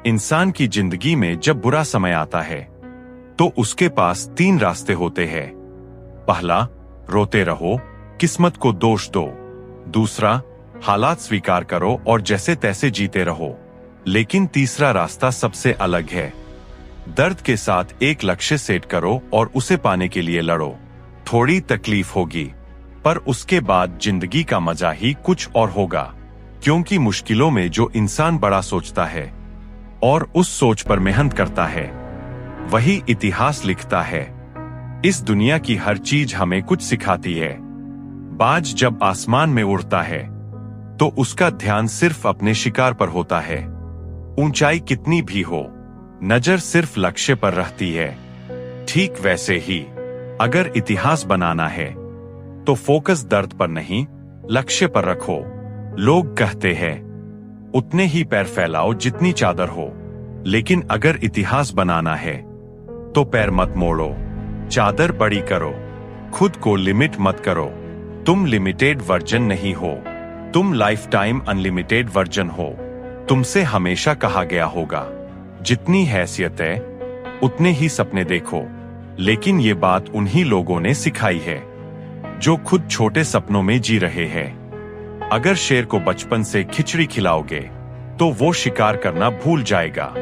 इंसान की जिंदगी में जब बुरा समय आता है तो उसके पास 3 रास्ते होते हैं। पहला, रोते रहो, किस्मत को दोष दो। दूसरा, हालात स्वीकार करो और जैसे तैसे जीते रहो। लेकिन तीसरा रास्ता सबसे अलग है। दर्द के साथ एक लक्ष्य सेट करो और उसे पाने के लिए लड़ो। थोड़ी तकलीफ होगी, पर उसके बाद जिंदगी का मजा ही कुछ और होगा। क्योंकि मुश्किलों में जो इंसान बड़ा सोचता है और उस सोच पर मेहनत करता है, वही इतिहास लिखता है। इस दुनिया की हर चीज हमें कुछ सिखाती है। बाज जब आसमान में उड़ता है तो उसका ध्यान सिर्फ अपने शिकार पर होता है। ऊंचाई कितनी भी हो, नजर सिर्फ लक्ष्य पर रहती है। ठीक वैसे ही अगर इतिहास बनाना है तो फोकस दर्द पर नहीं, लक्ष्य पर रखो। लोग कहते हैं उतने ही पैर फैलाओ जितनी चादर हो, लेकिन अगर इतिहास बनाना है तो पैर मत मोड़ो, चादर बड़ी करो। खुद को लिमिट मत करो। तुम लिमिटेड वर्जन नहीं हो, तुम लाइफ टाइम अनलिमिटेड वर्जन हो। तुमसे हमेशा कहा गया होगा, जितनी हैसियत है उतने ही सपने देखो। लेकिन ये बात उन्हीं लोगों ने सिखाई है जो खुद छोटे सपनों में जी रहे हैं। अगर शेर को बचपन से खिचड़ी खिलाओगे तो वो शिकार करना भूल जाएगा।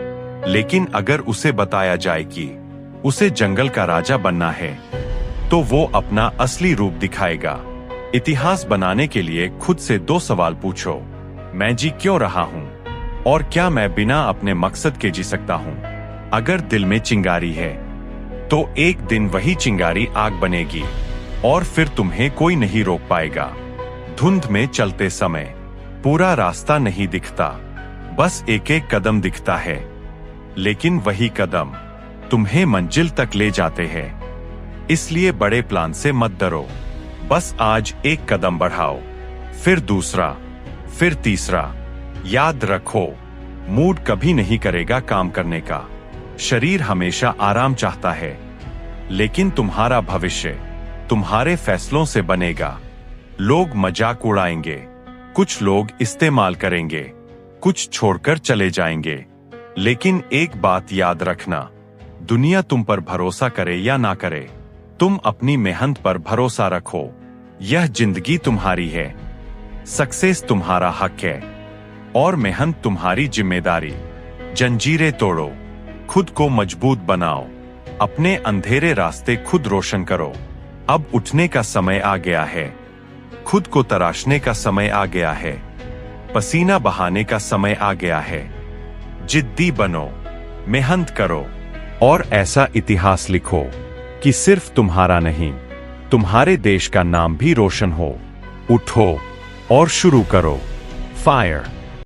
लेकिन अगर उसे बताया जाए कि उसे जंगल का राजा बनना है तो वो अपना असली रूप दिखाएगा। इतिहास बनाने के लिए खुद से 2 सवाल पूछो। मैं जी क्यों रहा हूं और क्या मैं बिना अपने मकसद के जी सकता हूं? अगर दिल में चिंगारी है तो एक दिन वही चिंगारी आग बनेगी और फिर तुम्हें कोई नहीं रोक पाएगा। धुंध में चलते समय पूरा रास्ता नहीं दिखता, बस एक एक कदम दिखता है। लेकिन वही कदम तुम्हें मंजिल तक ले जाते हैं। इसलिए बड़े प्लान से मत डरो, बस आज एक कदम बढ़ाओ, फिर दूसरा, फिर तीसरा। याद रखो, मूड कभी नहीं करेगा काम करने का। शरीर हमेशा आराम चाहता है, लेकिन तुम्हारा भविष्य तुम्हारे फैसलों से बनेगा। लोग मजाक उड़ाएंगे, कुछ लोग इस्तेमाल करेंगे, कुछ छोड़कर चले जाएंगे। लेकिन एक बात याद रखना, दुनिया तुम पर भरोसा करे या ना करे, तुम अपनी मेहनत पर भरोसा रखो। यह जिंदगी तुम्हारी है, सक्सेस तुम्हारा हक है और मेहनत तुम्हारी जिम्मेदारी। जंजीरें तोड़ो, खुद को मजबूत बनाओ, अपने अंधेरे रास्ते खुद रोशन करो। अब उठने का समय आ गया है, खुद को तराशने का समय आ गया है, पसीना बहाने का समय आ गया है। जिद्दी बनो, मेहनत करो और ऐसा इतिहास लिखो कि सिर्फ तुम्हारा नहीं, तुम्हारे देश का नाम भी रोशन हो। उठो और शुरू करो। फायर।